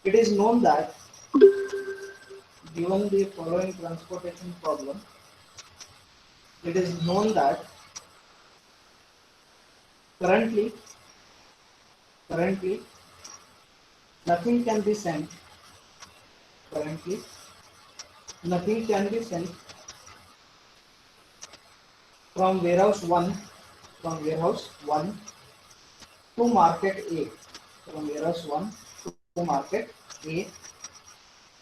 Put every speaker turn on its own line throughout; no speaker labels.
It is known that given the following transportation problem, it is known that currently, currently nothing can be sent. Currently, nothing can be sent from warehouse one, from warehouse one to market A, from warehouse one to market A,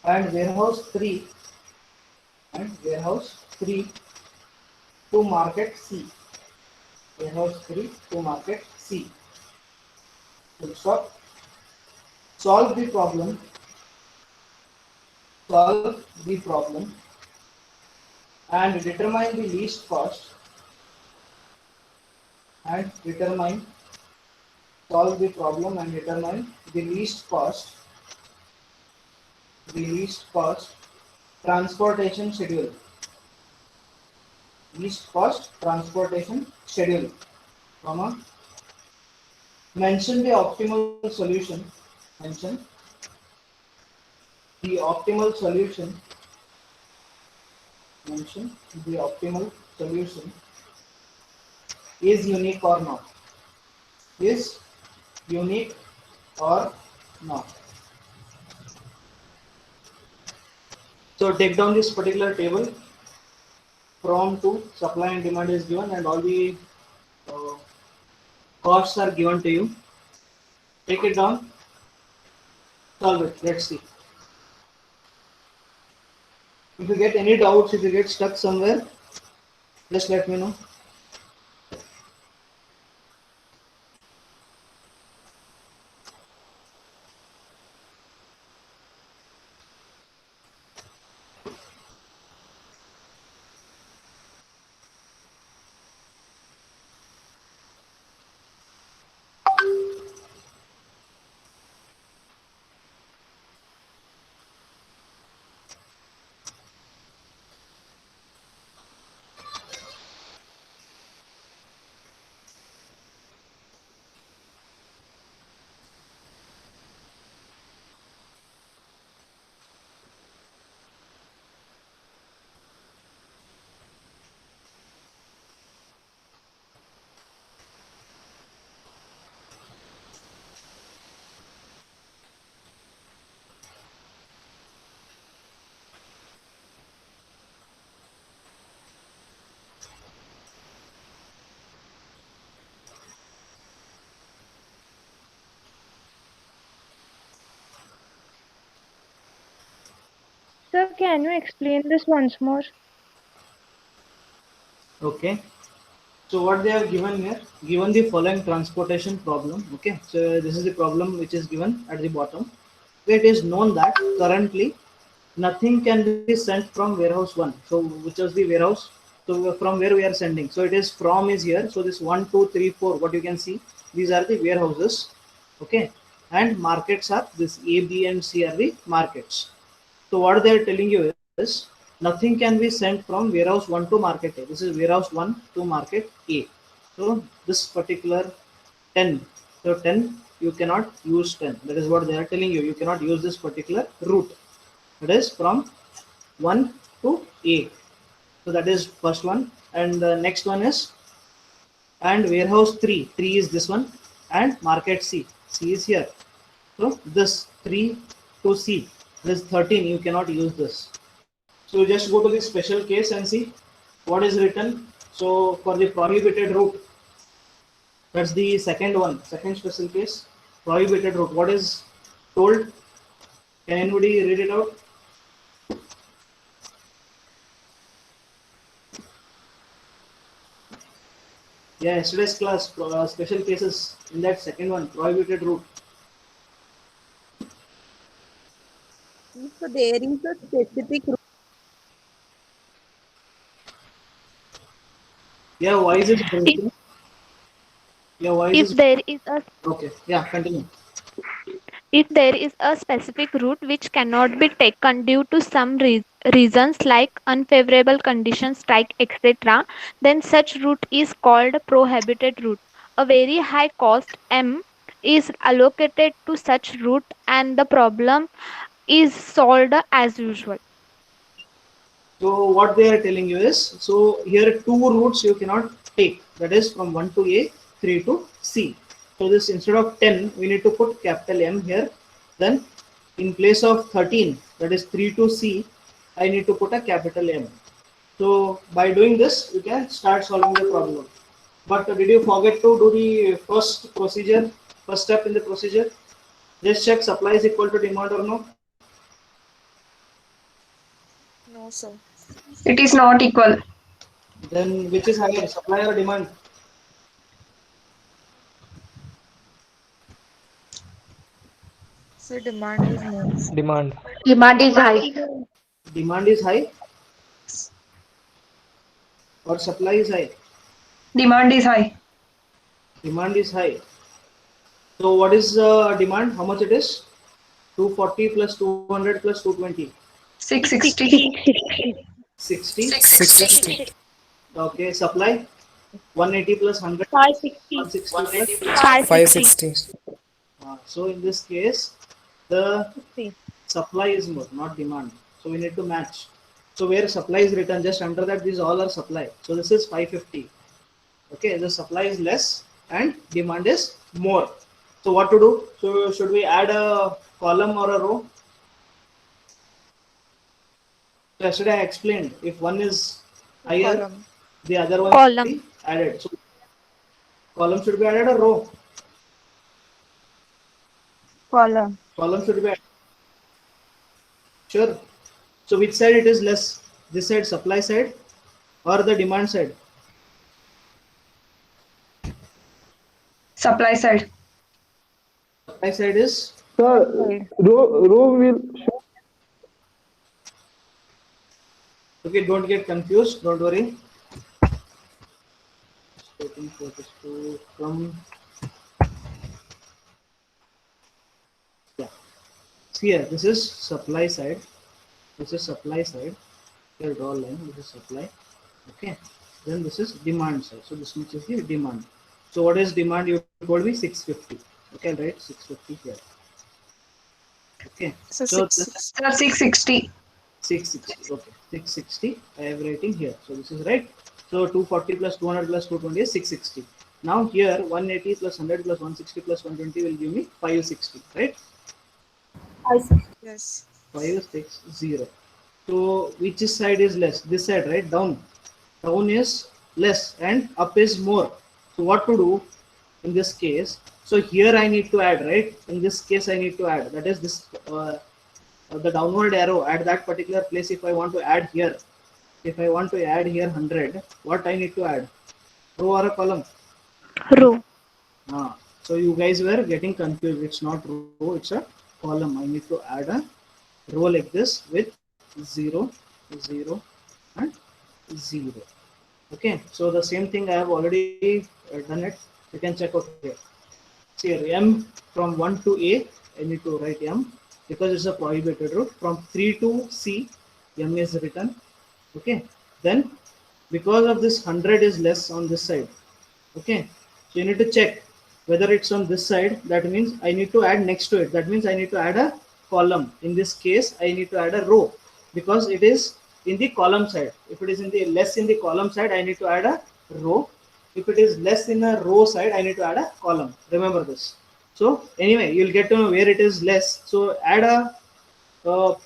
and warehouse 3 to market C, warehouse 3 to market C. Full stop. Solve the problem, solve the problem, and determine the least cost, and determine, solve the problem and determine the least cost transportation schedule, least cost transportation schedule, comma, mention the optimal solution, mention the optimal solution, mention the optimal solution is unique or not, is unique or not. So take down this particular table. From to supply and demand is given and all the uh, costs are given to you. Take it down, solve it. Let's see. If you get any doubts, if you get stuck somewhere, just let me know.
Sir, can you explain this once more?
Okay. So what they have given here, given the following transportation problem. Okay. So this is the problem which is given at the bottom. It is known that currently nothing can be sent from warehouse one. So which is the warehouse? So from where we are sending. So it is from is here. So this 1, 2, 3, 4. What you can see, these are the warehouses. Okay. And markets are this A, B, and C are the markets. So what they are telling you is nothing can be sent from warehouse 1 to market A. This is warehouse 1 to market A. So this particular 10. So 10 you cannot use 10. That is what they are telling you. You cannot use this particular route. That is from 1 to A. So that is first one. And the next one is and warehouse 3 is this one, and market C is here. So this 3 to C, this 13 you cannot use this. So just go to the special case and see what is written. So for the prohibited route, that's the second one, second special case, prohibited route. What is told? Can anybody read it out? Yeah, yesterday's class, special cases in that second one, prohibited route.
If there is a specific
Yeah, why is it
If,
breaking? Yeah, why is
if
this?
there is a
Okay, yeah, continue.
if there is a specific route which cannot be taken due to some reasons like unfavorable conditions, strike, etc., then such route is called prohibited route. A very high cost M is allocated to such route and the problem is solved as usual.
So what they are telling you is, so here two routes you cannot take, that is from 1 to A, 3 to C. So this, instead of 10, we need to put capital M here. Then in place of 13, that is 3 to C, I need to put a capital M. So by doing this, you can start solving the problem. But did you forget to do the first procedure, first step in the procedure? Just check supply is equal to demand or no.
No, sir.
It is not equal.
Then which is higher, supply or demand?
So demand is more.
Demand.
Demand is high.
Demand is high or supply is high?
Demand is high.
Demand is high. So what is demand? How much it is? 240 plus 200 plus 220.
660.
60.
660.
Okay, supply 180 plus 100,
560.
160 plus.
560.
560.
So in this case, the
50.
supply is more, not demand. So we need to match. So where supply is written, just under that, these all are supply. So this is 550. Okay, the supply is less and demand is more. So what to do? So should we add a column or a row? So yesterday I explained, if one is higher,
Column.
the other one should
Column.
be added. So column should be added or row?
Column.
Column should be added. Sure. So which side it is less? This side, supply side, or the demand side?
Supply side.
Supply side is,
Sir, row will show.
okay, don't get confused, don't worry. Waiting for this to come. Yeah. See here, this is supply side. This is supply side. Here draw line, this is supply. Okay. Then this is demand side. So this much is the demand. So what is demand? You told me 650. Okay, I'll write 650 here. Okay.
So
So
six.
this
Sir, 660.
660. Okay, 660. I am writing here. So this is right. So 240 plus 200 plus 220 is 660. Now here 180 plus 100 plus 160 plus 120 will give me 560. Right?
Yes.
560. So which side is less? This side, right? Down. Down is less and up is more. So what to do in this case? So here I need to add, right? In this case I need to add. That is this the downward arrow at that particular place. If I want to add here, if I want to add here 100, what I need to add? Row or a column?
Row.
So you guys were getting confused. It's not row, it's a column. I need to add a row like this with 0, 0 and 0. Okay, so the same thing I have already done it. You can check out here. See here, M from 1 to A, I need to write M because it's a prohibited route. From 3 to C, M is written. Okay, then because of this 100 is less on this side. Okay, so you need to check whether it's on this side. That means I need to add next to it. That means I need to add a column. In this case, I need to add a row because it is in the column side. If it is in the less in the column side, I need to add a row. If it is less in a row side, I need to add a column. Remember this. So anyway, you'll get to know where it is less. So add a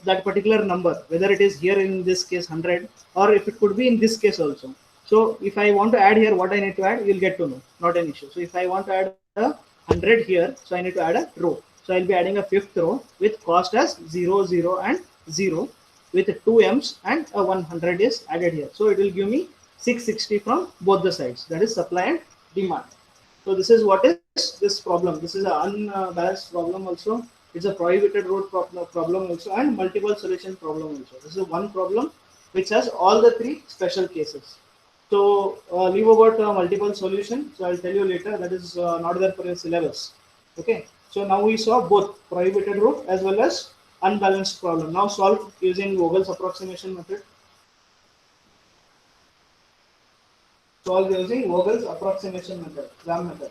that particular number, whether it is here in this case 100 or if it could be in this case also. So if I want to add here, what I need to add, you'll get to know, not an issue. So if I want to add a 100 here, so I need to add a row. So I'll be adding a fifth row with cost as 0, 0 and 0 with 2 M's and a 100 is added here. So it will give me 660 from both the sides, that is supply and demand. So this is what is this problem. This is an unbalanced problem also. It's a prohibited road problem also and multiple solution problem also. This is one problem which has all the three special cases. So leave about multiple solution. So I'll tell you later. That is not there for your syllabus. Okay. So now we saw both prohibited route as well as unbalanced problem. Now solve using Vogel's approximation method. Solve using Vogel's approximation method, Gram method.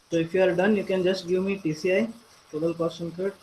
So if you are done, you can just give me TCI, total cost incurred.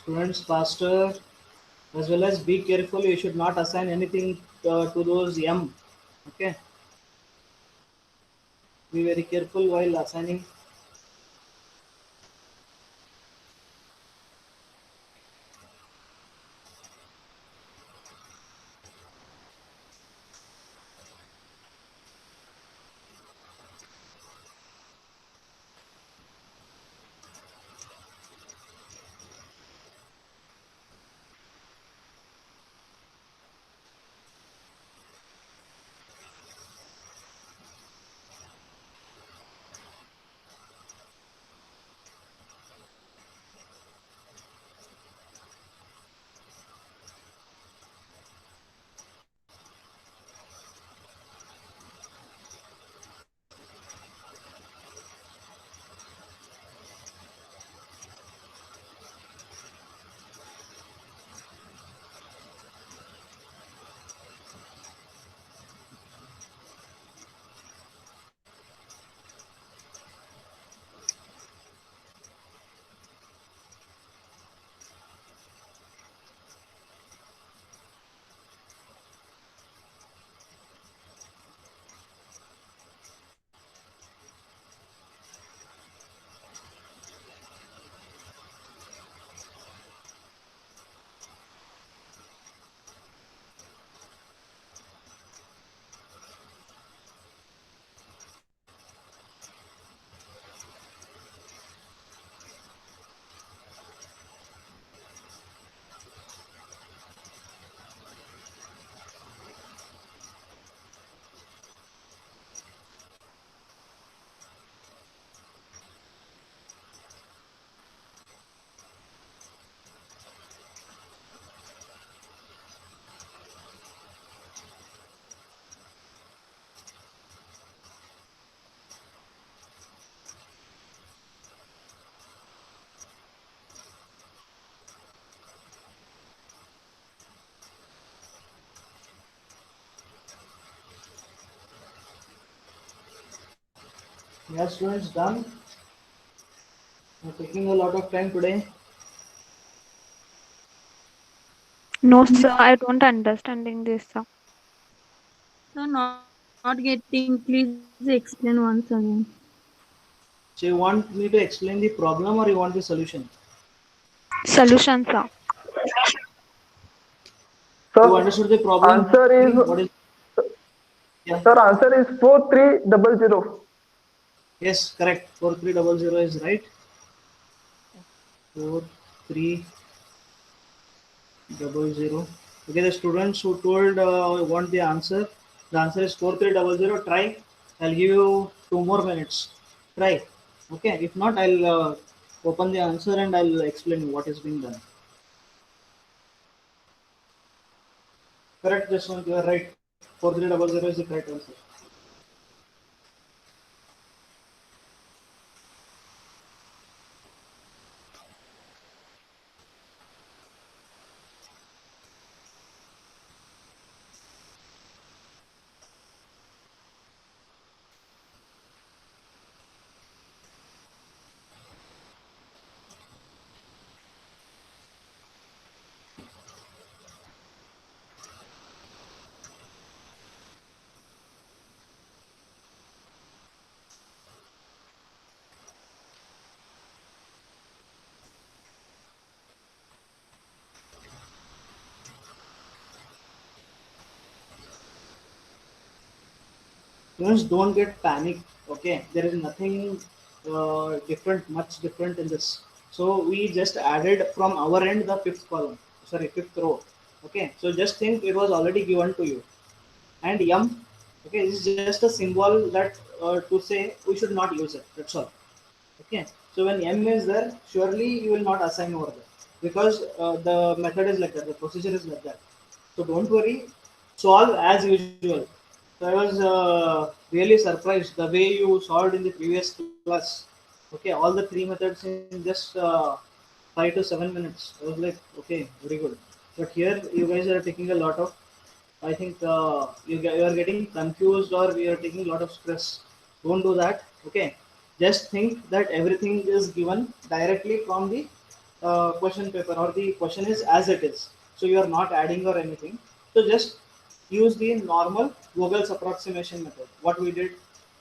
Students, faster, as well as be careful. You should not assign anything to those M. Okay, be very careful while assigning. Yeah, students, done. You're taking a lot of time today.
No, sir, I don't understanding this, sir.
So not getting. Please explain once again.
So you want me to explain the problem or you want the solution?
Solution, sir.
You
Sir,
understood the problem?
answer
What
is
is? Yeah.
sir, answer is 4300.
Yes, correct. 4300 is right. 4300. Okay, the students who told want the answer. The answer is 4300. Try. I'll give you 2 more minutes. Try. Okay. If not, I'll open the answer and I'll explain what is being done. Correct, Jaswant, you are right. 4300 is the correct answer. Students, don't get panicked. Okay, there is nothing different, much different in this. So we just added from our end the fifth column, sorry, fifth row. Okay, so just think it was already given to you. And yum, okay, this is just a symbol that to say we should not use it, that's all. Okay, so when m is there, surely you will not assign over there, because the method is like that, the procedure is like that. So don't worry, solve as usual. So I was really surprised the way you solved in the previous class. Okay, all the three methods in just 5 to 7 minutes. I was like, okay, very good. But here you guys are taking a lot of, I think you are getting confused, or you are taking a lot of stress. Don't do that. Okay, just think that everything is given directly from the question paper, or the question is as it is. So you are not adding or anything. So just use the normal Vogel's approximation method. What we did.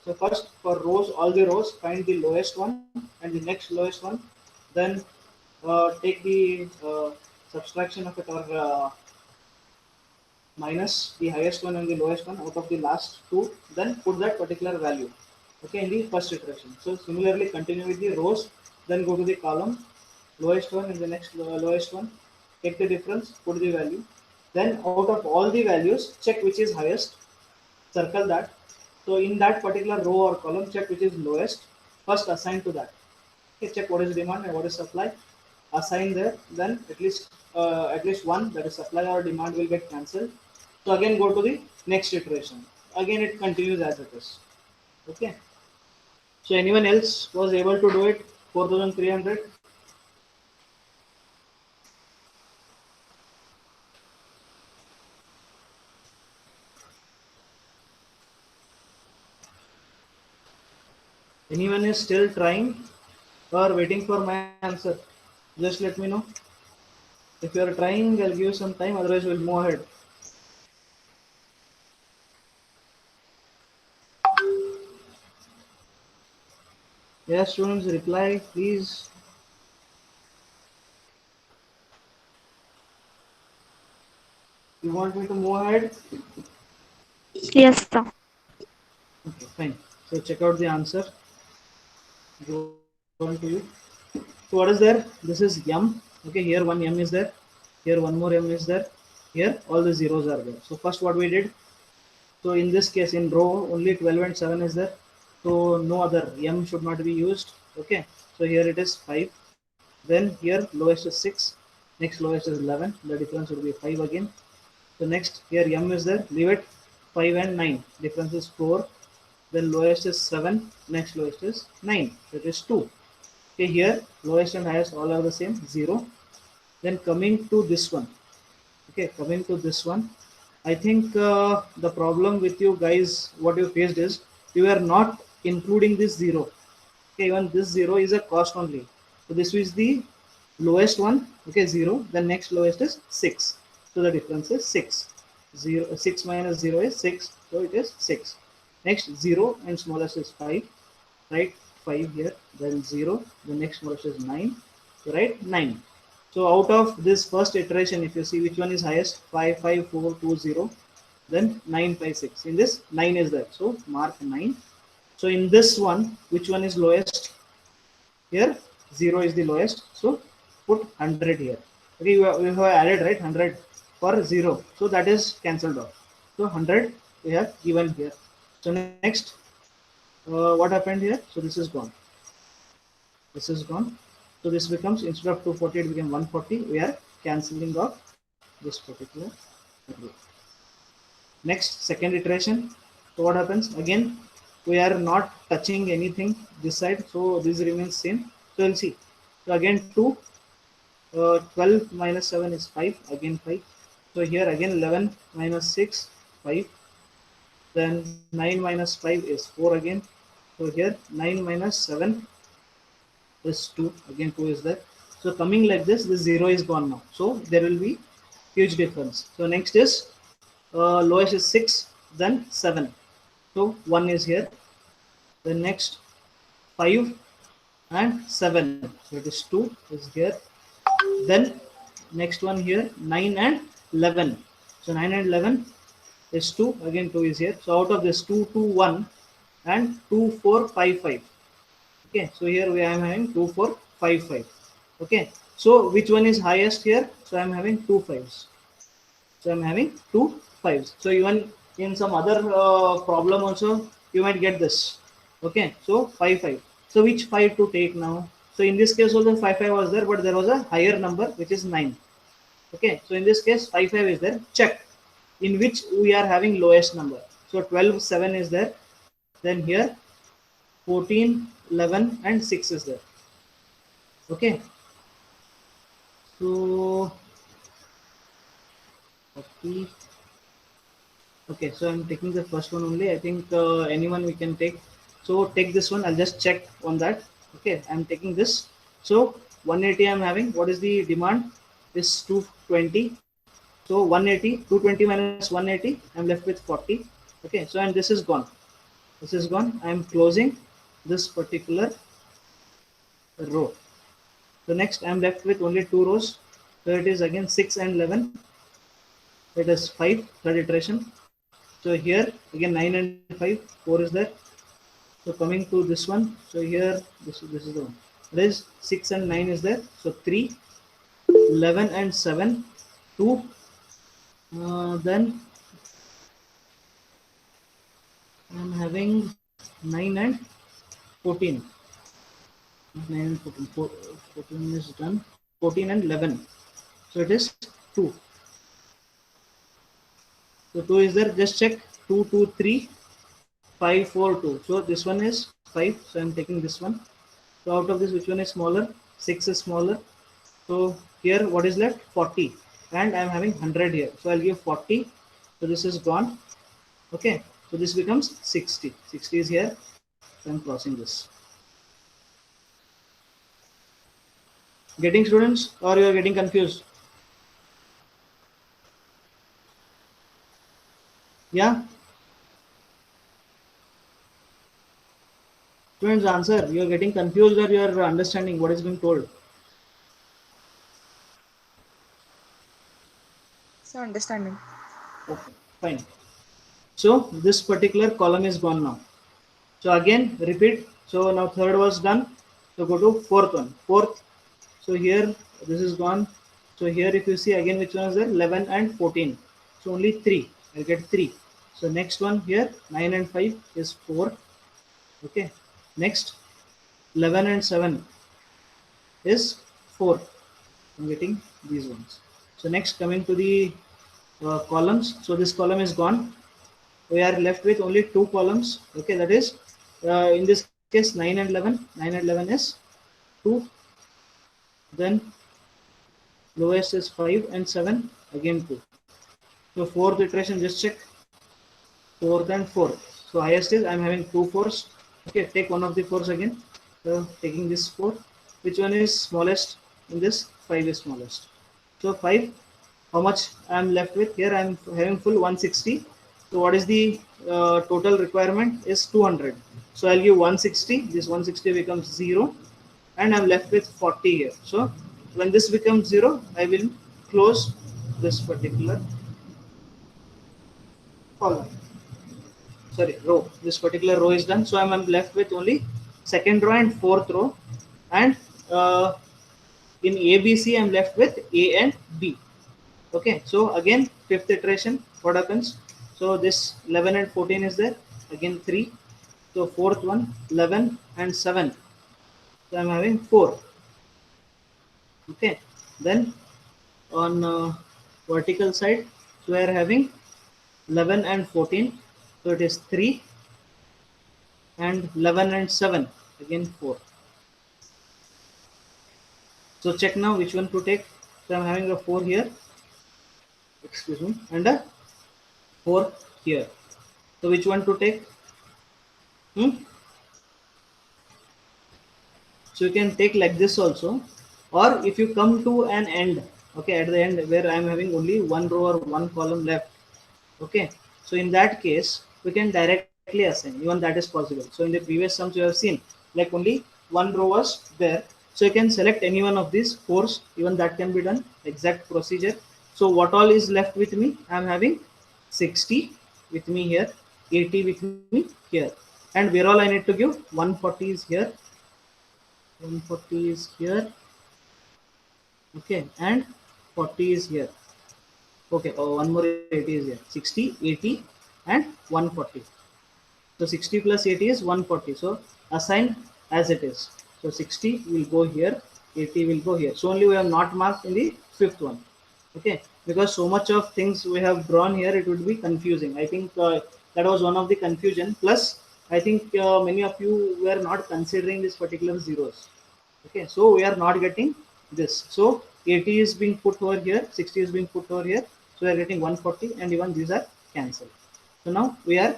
So first for rows, all the rows, find the lowest one and the next lowest one. Then take the subtraction of it, or minus the highest one and the lowest one out of the last two, then put that particular value, okay, in the first iteration. So similarly continue with the rows, then go to the column, lowest one and the next lowest one, take the difference, put the value, then out of all the values check which is highest, circle that. So in that particular row or column, check which is lowest, first assign to that. Okay, check what is demand and what is supply, assign there, then at least one, that is supply or demand, will get cancelled. So again go to the next iteration, again it continues as it is. Okay, so anyone else was able to do it? 4300. Anyone is still trying or waiting for my answer? Just let me know. If you are trying, I'll give you some time, otherwise we'll move ahead. Yes, students, reply, please. You want me to move ahead?
Yes, sir.
Okay, fine. So check out the answer given to you. So what is there? This is m. Okay, here one m is there. Here one more m is there. Here all the zeros are there. So first what we did. So in this case, in row only 12 and 7 is there. So no other m should not be used. Okay. So here it is 5. Then here lowest is 6. Next lowest is 11. The difference will be 5 again. So next here m is there. Leave it 5 and 9. Difference is 4. Then lowest is 7. Next lowest is 9. That is 2. Okay, here lowest and highest all are the same, 0. Then coming to this one. Okay, coming to this one, I think the problem with you guys, what you faced is you are not including this 0. Okay, even this 0 is a cost only. So this is the lowest one. Okay, 0. The next lowest is 6. So the difference is 6. 6 minus 0 is 6. So it is 6. Next 0 and smallest is 5. Right, 5 here. Then 0. The next smallest is 9. So write 9. So out of this first iteration, if you see which one is highest, 5, 5, 4, 2, 0, then 9, 5, 6. In this, 9 is there. So mark 9. So in this one, which one is lowest? Here, 0 is the lowest. So put 100 here. Okay, we have added, right, 100 for 0. So that is cancelled off. So 100 we have given here. So next, what happened here? So this is gone. This is gone. So this becomes, instead of 240, it became 140. We are cancelling off this particular value. Next, second iteration. So what happens? Again, we are not touching anything this side, so this remains same. So we'll see. So again 2, 12 minus 7 is 5, again 5. So here again 11 minus 6, 5. Then 9 minus 5 is 4 again. So here 9 minus 7 is 2, again 2 is there. So coming like this 0 is gone now. So there will be huge difference. So next is lowest is 6, then 7. So 1 is here. The next 5 and 7. So it is 2 is here. Then next one here 9 and 11. So 9 and 11 is 2, again 2 is here. So out of this 2, 2, 1 and 2, 4, 5, 5. Okay, so here we am having 2, 4, 5, 5. Okay, so which one is highest here? So I am having 2 5s. So I am having 2 5s. So even in some other problem also you might get this. Okay, so 5 5. So which 5 to take now? So in this case also 5 5 was there, but there was a higher number which is 9. Okay, so in this case 5 5 is there. Check in which we are having lowest number. So 12 7 is there. Then here 14 11 and 6 is there. Okay, so 40. Okay, so I'm taking the first one only. I think anyone we can take. So take this one. I'll just check on that. Okay, I'm taking this. So 180 I'm having. What is the demand? Is 220. So 180, 220 minus 180. I'm left with 40. Okay, so and this is gone. This is gone. I'm closing this particular row. So next I'm left with only 2 rows. So it is again 6 and 11. It is 5, third iteration. So here again 9 and 5, 4 is there. So coming to this one, so here this is the one. It is 6 and 9 is there. So 3, 11 and 7, 2. Then I'm having 9 and 14. 9 and 14. 14 is done. 14 and 11. So it is 2. So 2 is there. Just check. 2, 2, 3, 5, 4, 2. So this one is 5. So I'm taking this one. So out of this, which one is smaller? 6 is smaller. So here, what is left? 40. And I'm having 100 here. So I'll give 40. So this is gone. Okay. So this becomes 60. 60 is here. So I'm crossing this. Getting students, or you are getting confused? Yeah. Students, answer. You are getting confused, or you are understanding what is being told?
So understanding.
Okay, fine. So this particular column is gone now. So again repeat. So now third was done. So go to fourth one. Fourth. So here this is gone. So here if you see again which one is there? 11 and 14. So only 3. I'll get 3. So next one here 9 and 5 is 4. Okay. Next 11 and 7 is 4. I'm getting these ones. So next coming to the columns. So this column is gone. We are left with only 2 columns. Okay, that is in this case 9 and 11. 9 and 11 is 2. Then lowest is 5 and 7, again 2. So fourth iteration, just check. Fourth and fourth. So highest is I'm having 2 4s. Okay, take one of the 4s again. So taking this 4. Which one is smallest in this? 5 is smallest. So 5. How much I'm left with? Here I'm having full 160. So what is the total requirement is 200. So I'll give 160. This 160 becomes 0. And I'm left with 40 here. So when this becomes 0, I will close this particular column. Sorry, row. This particular row is done. So I'm left with only second row and fourth row. And in ABC, I'm left with A and B. Okay, so again, fifth iteration, what happens? So this 11 and 14 is there. Again 3. So fourth one, 11 and 7. So I'm having 4. Okay, then on vertical side, so we are having 11 and 14. So it is 3, and 11 and 7, again 4. So check now which one to take. So I'm having a 4 here, excuse me, and a 4 here. So which one to take? So you can take like this also, or if you come to an end, okay, at the end where I am having only one row or one column left, okay, so in that case we can directly assign, even that is possible. So in the previous sums you have seen like only one row was there, so you can select any one of these fours, even that can be done, exact procedure. So what all is left with me? I am having 60 with me here, 80 with me here, and where all I need to give 140 is here, 140 is here, okay, and 40 is here, okay. Oh, one more 80 is here, 60, 80, and 140. So 60 plus 80 is 140. So assign as it is. So 60 will go here, 80 will go here. So only we have not marked in the fifth one, okay, because so much of things we have drawn here, it would be confusing. I think that was one of the confusion. Plus I think many of you were not considering this particular zeros, okay, so we are not getting this. So 80 is being put over here, 60 is being put over here, so we are getting 140, and even these are cancelled. So now we are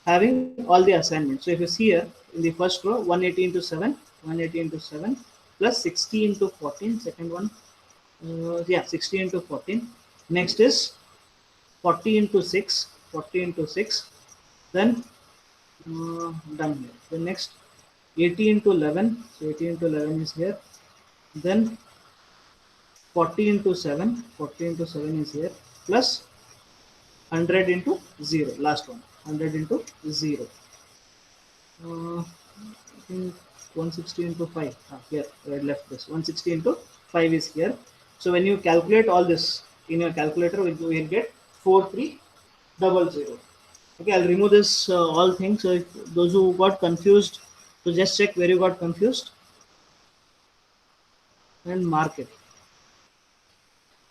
having all the assignments. So if you see here in the first row, 180 into 7, 180 into 7 plus 60 into 14, second one, yeah, 60 into 14. Next is 40 into 6, 40 into 6, then done here. The next 80 into 11, so 80 into 11 is here, then 40 into 7, 40 into 7 is here, plus 100 into 0, last one, 100 into 0. I think 160 into 5, here, I left this, 160 into 5 is here. So when you calculate all this in your calculator, you will get 4300. Okay, I'll remove this all things. So if those who got confused, so just check where you got confused and mark it,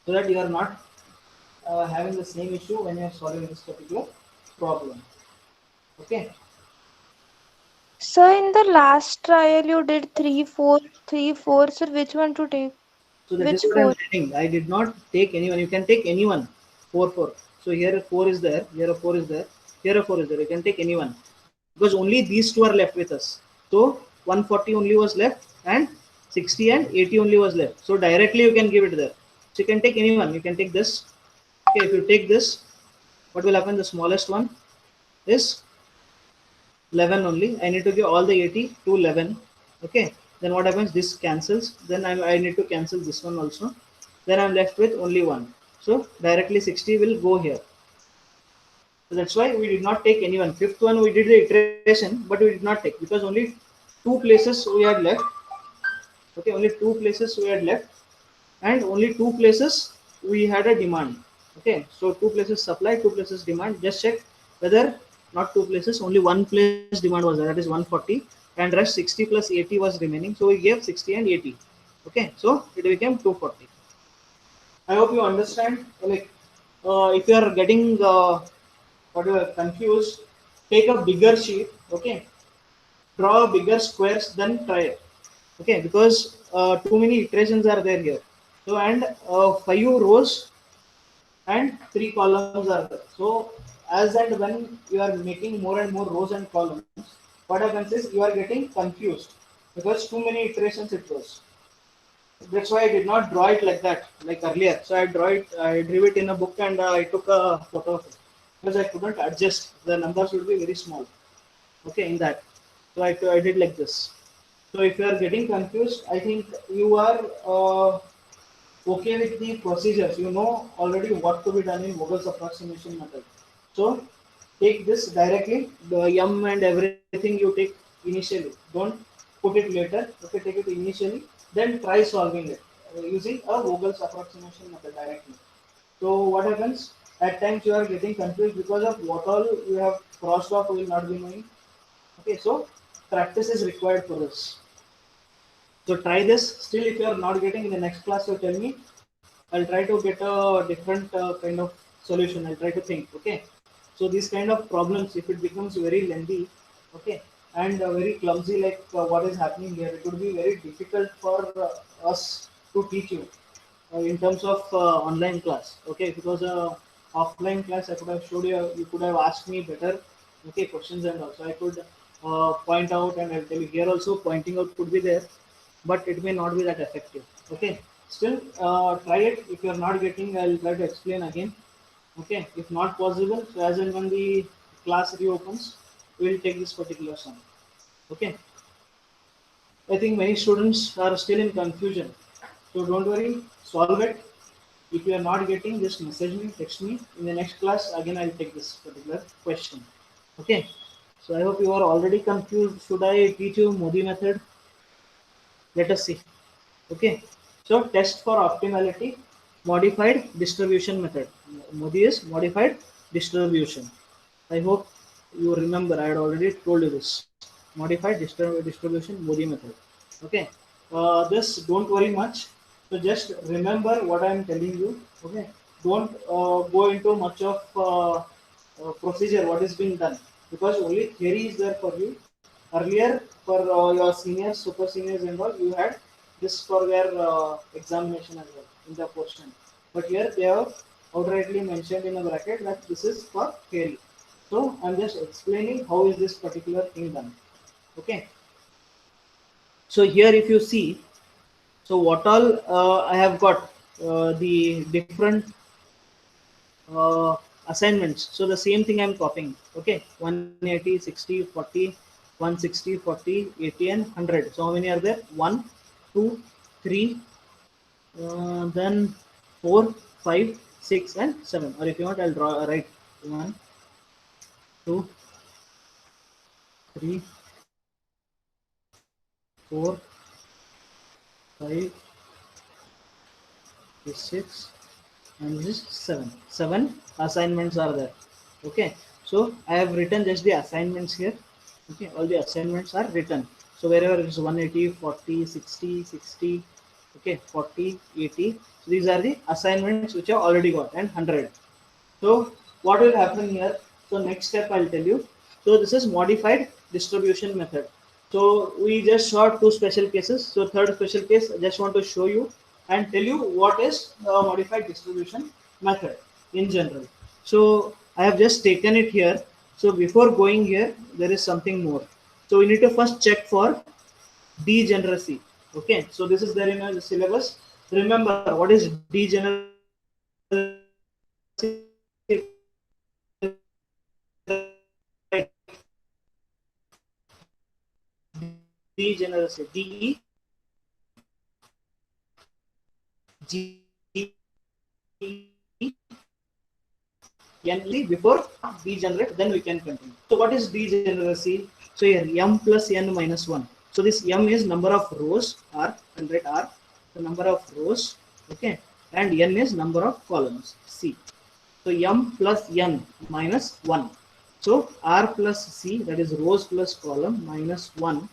so that you are not having the same issue when you are solving this particular problem. Okay.
So in the last trial you did 3, 4, 3, 4. So which one to take?
So that is
Which
what I'm
4?
saying. I did not take anyone. You can take anyone. 4, 4. So here a 4 is there. Here a 4 is there. Here a 4 is there. You can take anyone, because only these two are left with us. So 140 only was left, and 60 and 80 only was left. So directly you can give it there. So you can take anyone. You can take this. Okay, if you take this, what will happen? The smallest one is 11 only. I need to give all the 80 to 11. Okay, then what happens? This cancels. Then I need to cancel this one also. Then I'm left with only one. So directly 60 will go here. So that's why we did not take anyone. Fifth one we did the iteration, but we did not take, because only two places we had left. Okay, only two places we had left, and only two places we had a demand. Okay, so two places supply, two places demand. Just check whether not two places, only one place demand was there, that is 140, and rest 60 plus 80 was remaining. So we gave 60 and 80. Okay, so it became 240. I hope you understand. Like, if you are getting whatever confused, take a bigger sheet. Okay, draw bigger squares, then try it. Okay, because too many iterations are there here. So and 5 rows and 3 columns are there. So as and when you are making more and more rows and columns, what happens is you are getting confused, because too many iterations it was. That's why I did not draw it like that, like earlier. So I drew it in a book, and I took a photo of it, because I couldn't adjust. The numbers would be very small. Okay, in that. So I did like this. So if you are getting confused, I think you are okay with the procedures. You know already what to be done in Vogel's approximation method. So take this directly, the yum and everything you take initially. Don't put it later. Okay, take it initially. Then try solving it using a Vogel's approximation method directly. So what happens? At times you are getting confused because of what all you have crossed off, will not be knowing. Okay, so practice is required for this. So try this. Still, if you are not getting, in the next class, you tell me. I'll try to get a different kind of solution. I'll try to think. Okay. So these kind of problems, if it becomes very lengthy, okay, and very clumsy, like what is happening here, it would be very difficult for us to teach you in terms of online class, okay, because offline class I could have showed you, you could have asked me better, okay, questions, and also I could point out, and I'll tell you here also pointing out could be there, but it may not be that effective, okay. Still try it. If you're not getting, I'll try to explain again, okay. If not possible, so as and when the class reopens, we'll take this particular sum, okay. I think many students are still in confusion. So don't worry, solve it. If you are not getting, just message me, text me. In the next class, again I'll take this particular question. Okay. So I hope you are already confused. Should I teach you Modi method? Let us see. Okay. So test for optimality, modified distribution method. Modi is modified distribution. I hope you remember. I had already told you this. Modified distribution Modi method. Okay. This don't worry much. So just remember what I am telling you. Okay. Don't go into much of procedure what is being done, because only theory is there for you. Earlier, for your seniors, super seniors, and all, you had this for their examination as well in the portion. But here they have outrightly mentioned in a bracket that this is for theory. So I'm just explaining how is this particular thing done. Okay. So here, if you see, so what all I have got the different assignments. So the same thing I'm copying. Okay, 180, 60, 40, 160, 40, 80, and 100. So how many are there? 1, 2, 3, then 4, 5, 6, and 7. Or if you want, I'll write 1, 2, 3, 4, 5, 6, and this 7 assignments are there. Okay, so I have written just the assignments here. Okay, all the assignments are written. So wherever it is 180, 40, 60, 60, okay, 40, 80, so these are the assignments which I already got, and 100. So what will happen here? So next step I'll tell you. So this is modified distribution method. So we just saw two special cases. So third special case, I just want to show you and tell you what is modified distribution method in general. So I have just taken it here. So before going here, there is something more. So we need to first check for degeneracy. Okay, so this is there in the syllabus. Remember what is degeneracy? Degeneracy. Before degenerate, then we can continue. So what is degeneracy? So here m plus n minus 1. So this m is number of rows, r, and write r, the number of rows, okay, and n is number of columns, c. So m plus n minus 1. So r plus c, that is rows plus column, minus 1.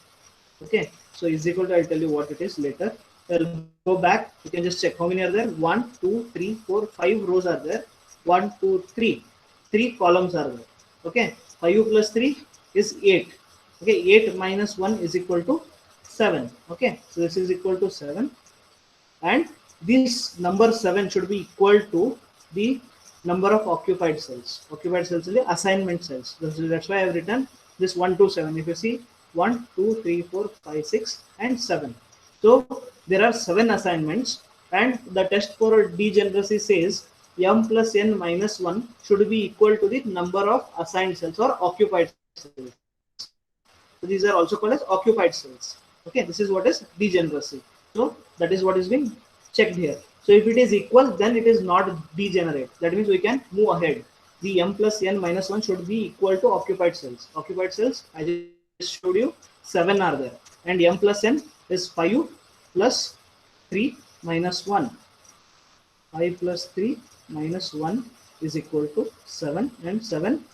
Okay, so is equal to, I'll tell you what it is later. I'll go back. You can just check how many are there. 1, 2, 3, 4, 5 rows are there. 1, 2, 3. 3 columns are there. Okay, 5 plus 3 is 8. Okay, 8 minus 1 is equal to 7. Okay, so this is equal to 7. And this number 7 should be equal to the number of occupied cells. Occupied cells is the assignment cells. That's why I have written this 1 to 7. If you see 1, 2, 3, 4, 5, 6, and 7. So there are 7 assignments, and the test for degeneracy says m plus n minus 1 should be equal to the number of assigned cells or occupied cells. So these are also called as occupied cells. Okay, this is what is degeneracy. So that is what is being checked here. So if it is equal, then it is not degenerate. That means we can move ahead. The m plus n minus 1 should be equal to occupied cells. Occupied cells, I just showed you, 7 are there, and m plus n is 5 plus 3 minus 1. 5 plus 3 minus 1 is equal to 7, and 7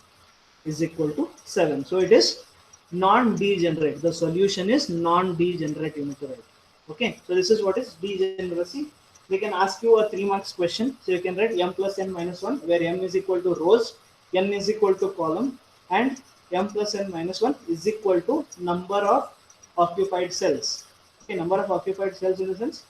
is equal to 7. So it is non-degenerate. The solution is non-degenerate, you need to write. Okay, so this is what is degeneracy. They can ask you a 3 marks question. So you can write m plus n minus 1, where m is equal to rows n is equal to column, and m plus n minus 1 is equal to number of occupied cells. Okay, number of occupied cells in the sense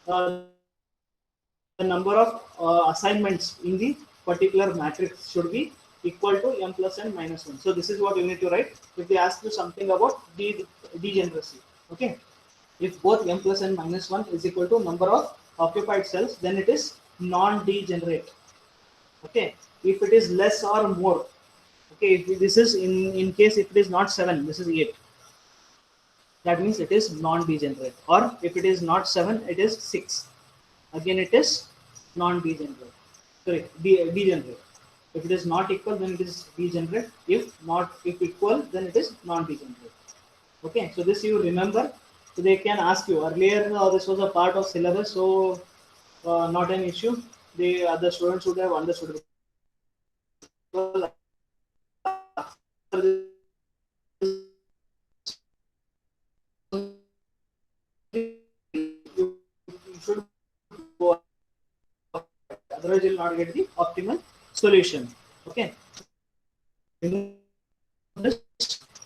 the number of assignments in the particular matrix should be equal to m plus n minus 1. So this is what you need to write if they ask you something about degeneracy. Okay, if both m plus n minus 1 is equal to number of occupied cells, then it is non-degenerate. Okay, if it is less or more, okay, if this is in case if it is not 7, this is 8, that means it is non-degenerate. Or if it is not 7, it is 6, again it is non-degenerate. Sorry, degenerate. If it is not equal, then it is degenerate. If equal, then it is non-degenerate. Okay, so this you remember. So they can ask you earlier. This was a part of syllabus, so not an issue. The other students would have understood. Well, you should go, otherwise you will not get the optimal solution. Okay.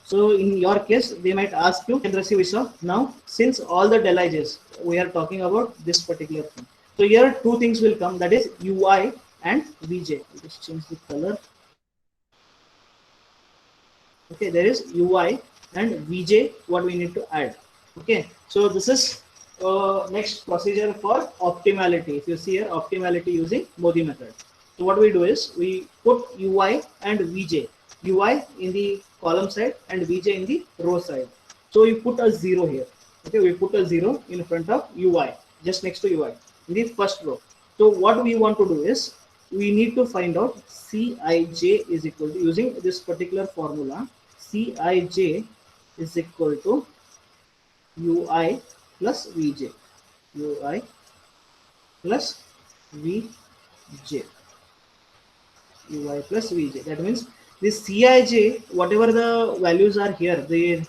So in your case, they might ask you degeneracy we saw. Now, since all the del ij's, we are talking about this particular thing. So here two things will come, that is ui and vj. I'll just change the color. Okay, there is ui and vj, what we need to add. Okay, so this is next procedure for optimality. If you see here, optimality using Modi method. So what we do is we put ui and vj, ui in the column side and vj in the row side. So we put a 0 here. Okay, we put a 0 in front of ui, just next to ui in the first row. So what we want to do is we need to find out Cij is equal to, using this particular formula, Cij is equal to ui plus vj, ui plus vj, ui plus vj. That means this Cij, whatever the values are here, the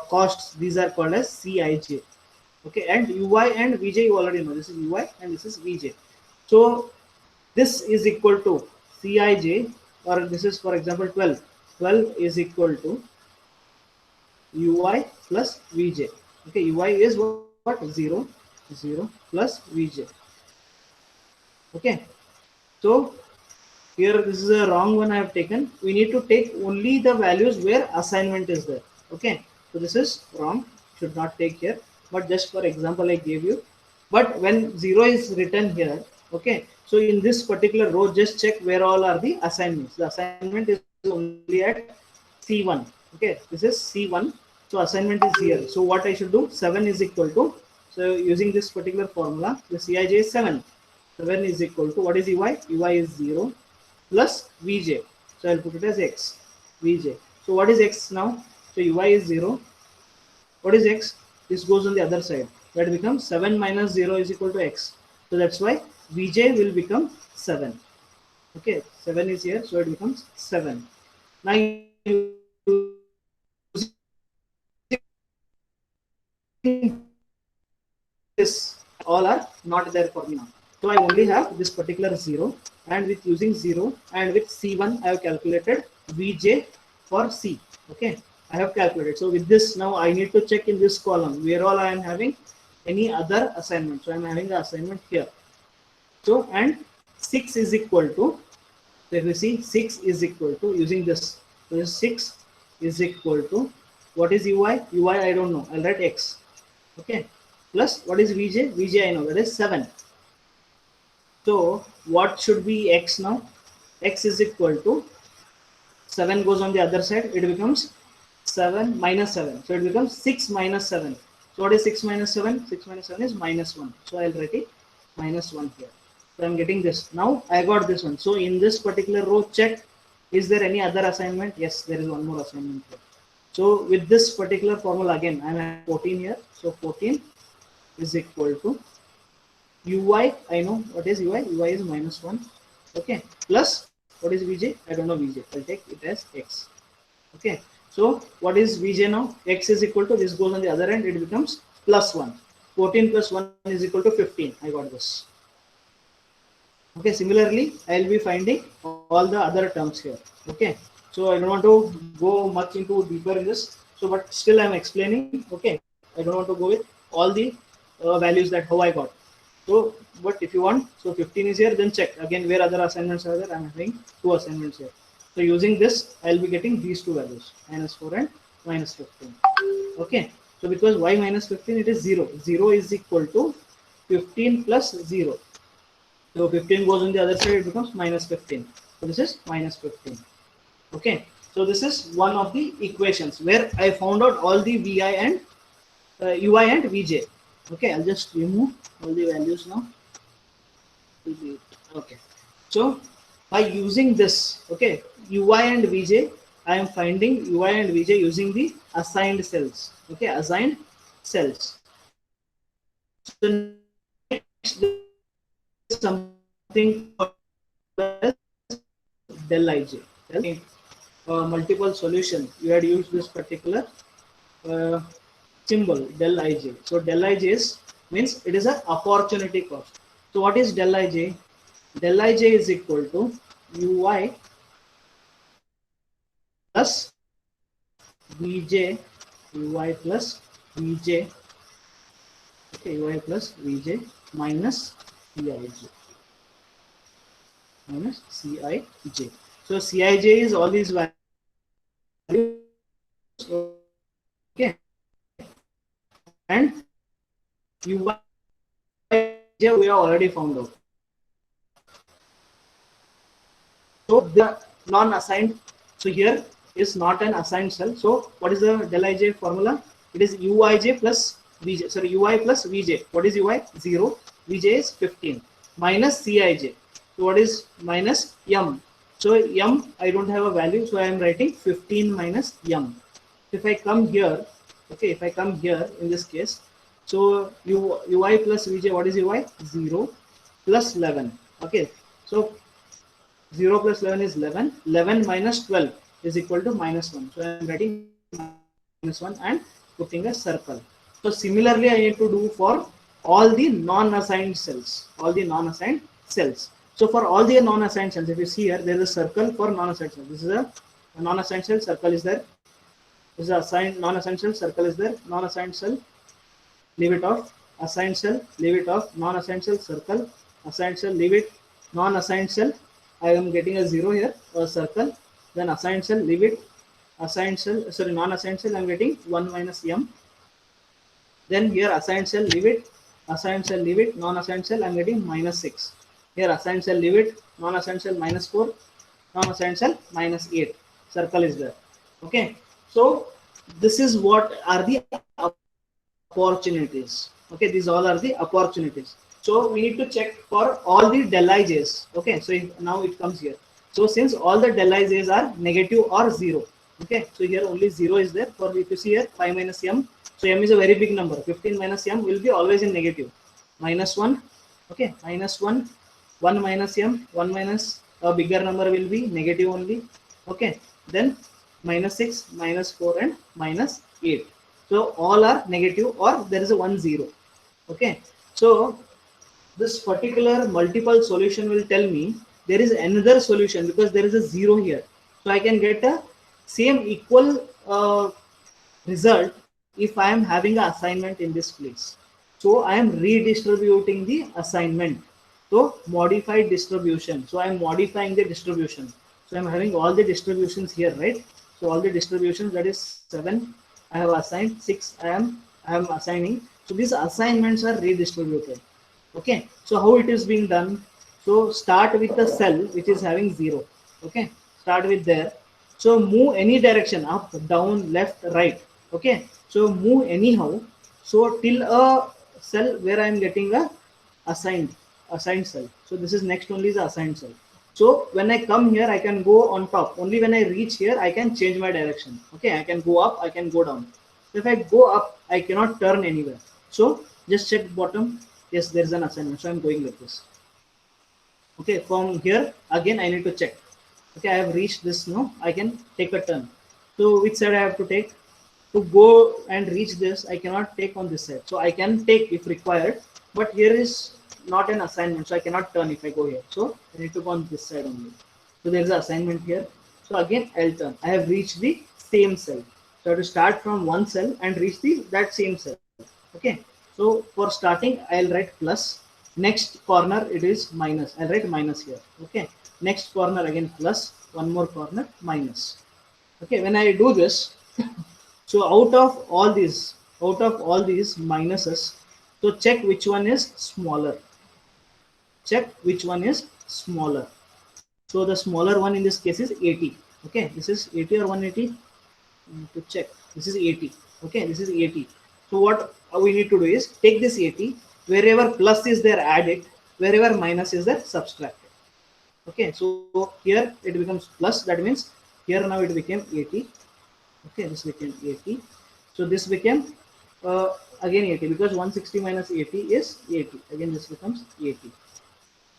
costs, these are called as Cij. Okay, and ui and vj you already know, this is ui and this is vj. So this is equal to Cij, or this is for example 12. 12 is equal to ui plus vj. Okay, ui is what? 0, 0 plus vj. Okay, so here this is a wrong one I have taken. We need to take only the values where assignment is there. Okay, so this is wrong, should not take here, but just for example I gave you. But when 0 is written here, okay, so in this particular row, just check where all are the assignments. The assignment is only at C1. Okay, this is C1. So assignment is here. So what I should do? 7 is equal to, so using this particular formula, the Cij is 7. 7 is equal to, what is ui? Ui is 0 plus vj. So I'll put it as x, vj. So what is x now? So ui is 0. What is x? This goes on the other side. That becomes 7 minus 0 is equal to x. So that's why vj will become 7. Okay, 7 is here, so it becomes 7. Now this all are not there for me now. So I only have this particular 0, and with using 0 and with C1 I have calculated vj for C. Okay, I have calculated. So with this now I need to check in this column where all I am having any other assignment. So I am having the assignment here. So and 6 is equal to, so if you see 6 is equal to, using this, so this 6 is equal to, what is ui? Ui I don't know, I'll write x. Okay, plus what is vj? Vj I know, that is 7. So what should be x now? X is equal to, 7 goes on the other side, it becomes 7 minus 7. So it becomes 6 minus 7. So what is 6 minus 7? 6 minus 7 is minus 1. So I'll write it minus 1 here. So I'm getting this. Now I got this one. So in this particular row, check, is there any other assignment? Yes, there is one more assignment here. So with this particular formula again, I'm at 14 here. So 14 is equal to ui, I know what is ui, ui is minus 1. Okay, plus what is vj? I don't know vj. I'll take it as x. Okay, so what is vj now? X is equal to, this goes on the other end, it becomes plus 1. 14 plus 1 is equal to 15. I got this. Okay, similarly, I will be finding all all the other terms here. Okay, so I don't want to go much into deeper in this. So, but still I'm explaining. Okay, I don't want to go with all the values that how I got. So, but if you want, so 15 is here, then check again where other assignments are there. I'm having 2 assignments here. So using this, I'll be getting these 2 values, -4 and -15. Okay, so because y -15, it is 0. 0 is equal to 15 plus 0. So 15 goes on the other side, it becomes -15. So this is -15. Okay, so this is one of the equations where I found out all the vi and ui and vj. Okay, I'll just remove all the values now. Okay, so by using this, okay, ui and vj, I am finding ui and vj using the assigned cells. Okay, assigned cells. So next is something called del ij. Multiple solution. You had used this particular symbol del ij. So del ij is means it is an opportunity cost. So what is del ij? Del ij is equal to ui plus vj, ui plus vj, okay, ui plus vj minus cij, minus cij. So cij is all these values. Okay, and ui we have already found out. So the non-assigned, so here is not an assigned cell. So what is the del ij formula? It is uij plus vj. Sorry, ui plus vj. What is ui? 0. Vj is 15 minus cij. So what is minus m? So m, I don't have a value, so I am writing 15 minus m. If I come here, okay, if I come here in this case, so ui plus vj, what is ui? 0 plus 11. Okay, so 0 plus 11 is 11. 11 minus 12 is equal to -1. So I am writing -1 and putting a circle. So similarly, I need to do for all the non-assigned cells. All the non-assigned cells. So for all the non-assigned cells, if you see here, there is a circle for non-assigned cells. This is a non-assigned cell, circle is there. This is a assigned non-assigned cell, circle is there. Non-assigned cell, leave it off. Assigned cell, leave it off. Non-assigned cell, circle. Assigned cell, leave it. Non-assigned cell, I am getting a 0 here, a circle. Then assigned cell, leave it. Assigned cell, sorry, non-assigned cell, I am getting 1 minus m. Then here assigned cell, leave it. Assigned cell, leave it. Non-assigned cell, I am getting -6. Here assigned cell, leave it. Non-assigned cell, -4. Non-assigned cell, -8. Circle is there. Okay. So this is what are the opportunities. Okay, these all are the opportunities. So we need to check for all the del ij's. Okay, so now it comes here. So since all the del ij's are negative or 0. Okay, so here only 0 is there. For if you see here 5 minus m, so m is a very big number. 15 minus m will be always in negative. -1. Okay, -1. 1 minus m, 1 minus a bigger number will be negative only. Okay, then -6, -4 and -8. So all are negative or there is a 1 0. Okay, so this particular multiple solution will tell me there is another solution because there is a 0 here. So I can get a same equal result if I am having an assignment in this place. So I am redistributing the assignment. So modified distribution. So I am modifying the distribution. So I am having all the distributions here, right? So all the distributions, that is 7 I have assigned, 6 I am assigning. So these assignments are redistributed. Okay, so how it is being done? So start with the cell which is having 0. Okay, start with there. So move any direction, up, down, left, right. Okay, so move anyhow. So till a cell where I am getting a assigned cell. So this is next only the assigned cell. So when I come here, I can go on top. Only when I reach here, I can change my direction. Okay, I can go up, I can go down. So if I go up, I cannot turn anywhere. So just check bottom. Yes, there is an assignment. So I'm going like this. Okay, from here again I need to check. Okay, I have reached this now. I can take a turn. So which side I have to take? To go and reach this, I cannot take on this side. So I can take if required, but here is not an assignment, so I cannot turn if I go here. So I need to go on this side only. So there is an assignment here. So again, I'll turn. I have reached the same cell. So I have to start from one cell and reach that same cell. Okay. So for starting, I'll write plus. Next corner it is minus. I'll write minus here. Okay. Next corner again plus. One more corner minus. Okay. When I do this, so out of all these minuses, so check which one is smaller. Check which one is smaller. So the smaller one in this case is 80. Okay, this is 80 or 180. To check, this is 80. Okay, this is 80. So what we need to do is take this 80. Wherever plus is there, add it. Wherever minus is there, subtract it. Okay, so here it becomes plus. That means here now it became 80. Okay, this became 80. So this became again 80 because 160 minus 80 is 80. Again this becomes 80.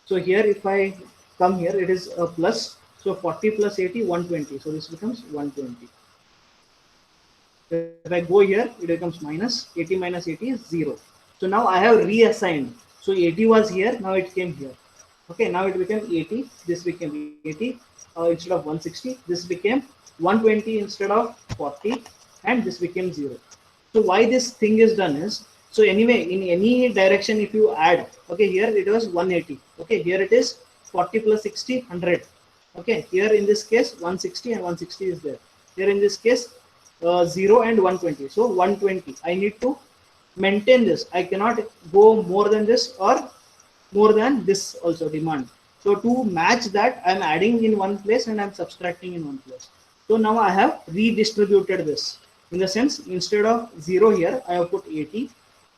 So here if I come here, it is a plus. So 40 plus 80, 120. So this becomes 120. If I go here, it becomes minus. 80 minus 80 is 0. So now I have reassigned. So 80 was here, now it came here. Okay, now it became 80. This became 80 instead of 160. This became 120 instead of 40. And this became 0. So why this thing is done is, so anyway, in any direction if you add, okay, here it was 180. Okay, here it is 40 plus 60, 100. Okay, here in this case 160 and 160 is there. Here in this case 0 and 120. So 120. I need to maintain this. I cannot go more than this or more than this also demand. So to match that, I am adding in one place and I am subtracting in one place. So now I have redistributed this. In the sense, instead of 0 here, I have put 80.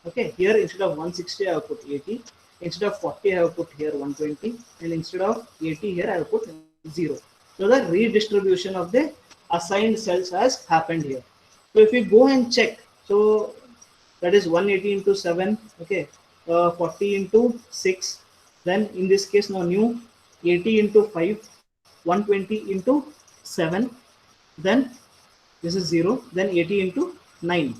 Okay, here instead of 160, I have put 80. Instead of 40, I have put here 120. And instead of 80 here, I have put 0. So the redistribution of the assigned cells has happened here. So if we go and check, so that is 180 into 7, okay, 40 into 6. Then in this case, now new 80 into 5, 120 into 7. Then this is 0. Then 80 into 9.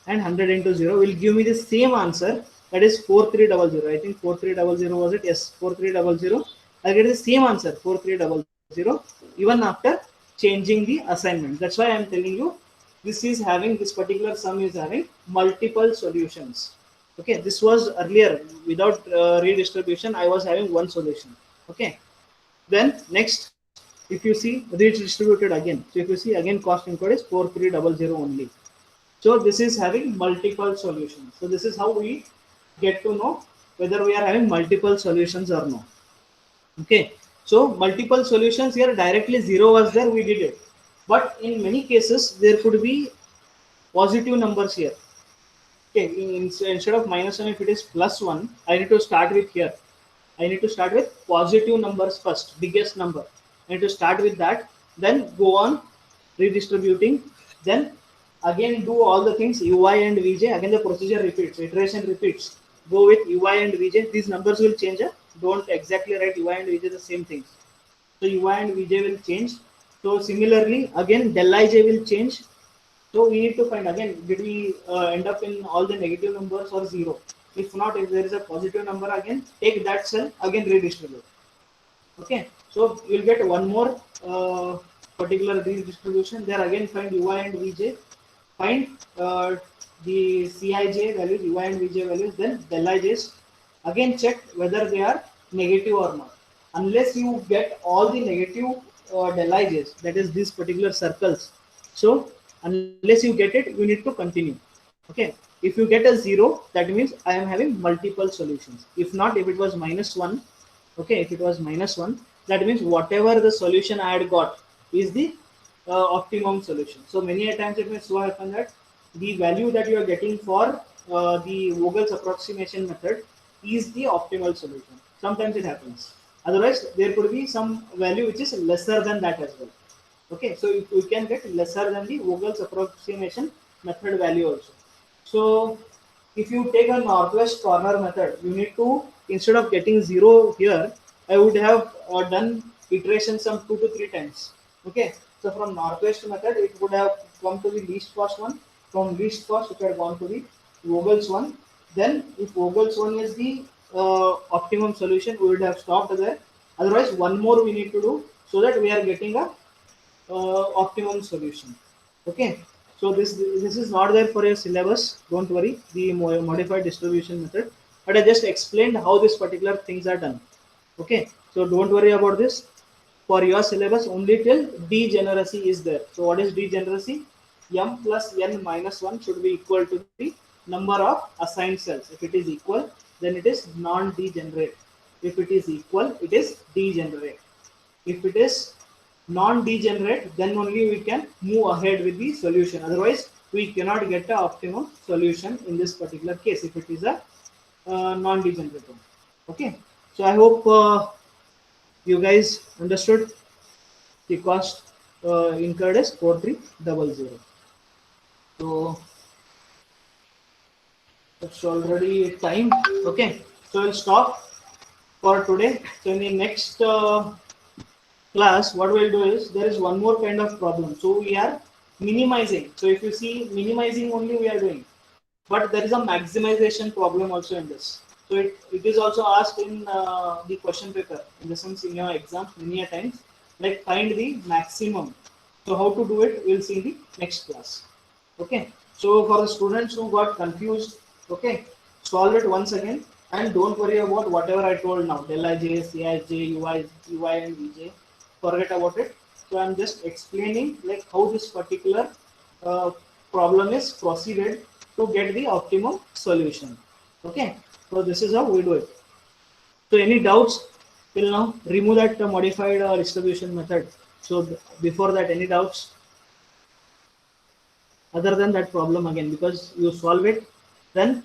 And 100 into 0 will give me the same answer, that is 4300. I think 4300 was it? Yes, 4300. I'll get the same answer, 4300, even after changing the assignment. That's why I'm telling you this particular sum is having multiple solutions. Okay, this was earlier without redistribution, I was having one solution. Okay, then next, if you see redistributed again, so if you see again cost incurred is 4300 only. So this is having multiple solutions. So this is how we get to know whether we are having multiple solutions or not. Okay, so multiple solutions here, directly 0 was there, we did it. But in many cases, there could be positive numbers here. Okay, instead of -1, if it is +1, I need to start with here. I need to start with positive numbers first, biggest number. I need to start with that, then go on redistributing, then again do all the things ui and vj. Again the procedure repeats, iteration repeats. Go with ui and vj. These numbers will change. Don't exactly write ui and vj the same things. So ui and vj will change. So similarly again del ij will change. So we need to find again, did we end up in all the negative numbers or 0? If not, if there is a positive number, again take that cell, again redistribute. Okay, so you'll get one more particular redistribution. There again find ui and vj. Find the Cij values, ui and vj values, then del ij's. Again check whether they are negative or not. Unless you get all the negative del ij's, that is these particular circles. So unless you get it, you need to continue. Okay, if you get a 0, that means I am having multiple solutions. If not, if it was -1, okay, if it was -1, that means whatever the solution I had got is the optimum solution. So many a times it may so happen that the value that you are getting for the Vogel's approximation method is the optimal solution. Sometimes it happens. Otherwise, there could be some value which is lesser than that as well. Okay, so you can get lesser than the Vogel's approximation method value also. So if you take a northwest corner method, you need to, instead of getting 0 here, I would have done iteration some 2 to 3 times. Okay, so from northwest method, it would have come to the least cost one. From least cost, it had gone to the Vogel's one. Then if Vogel's one is the optimum solution, we would have stopped there. Otherwise, one more we need to do. so that we are getting a optimum solution. Okay, so this is not there for your syllabus, don't worry, the modified distribution method, but I just explained how this particular things are done. Okay, so don't worry about this. For your syllabus only till degeneracy is there. So what is degeneracy? M plus n minus 1 should be equal to the number of assigned cells. If it is equal, then it is non-degenerate. If it is equal, it is degenerate. If it is non-degenerate, then only we can move ahead with the solution. Otherwise, we cannot get the optimum solution in this particular case if it is a non-degenerate one. Okay, so I hope you guys understood. The cost incurred is 4300. So it's already time. Okay, so we'll stop for today. So in the next class, what we'll do is there is one more kind of problem. So we are minimizing. So if you see, minimizing only we are doing, but there is a maximization problem also in this. So it is also asked in the question paper, in the sense in your exam many a times, like find the maximum. So how to do it, we'll see in the next class. Okay, so for the students who got confused, okay, solve it once again and don't worry about whatever I told now, del I, J, C, I, J, UI and Vj, forget about it. So I'm just explaining like how this particular problem is proceeded to get the optimum solution. Okay, so this is how we do it. So any doubts till now? Remove that modified distribution method. So before that, any doubts other than that problem again? Because you solve it, then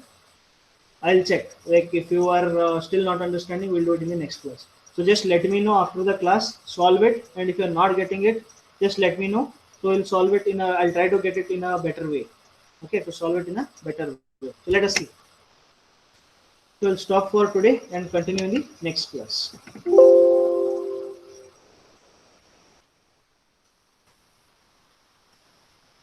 I'll check. Like if you are still not understanding, we'll do it in the next class. So just let me know after the class, solve it, and if you're not getting it, just let me know. So we'll solve it in a, I'll try to get it in a better way. Okay, to solve it in a better way. So let us see. So we'll stop for today and continue in the next class.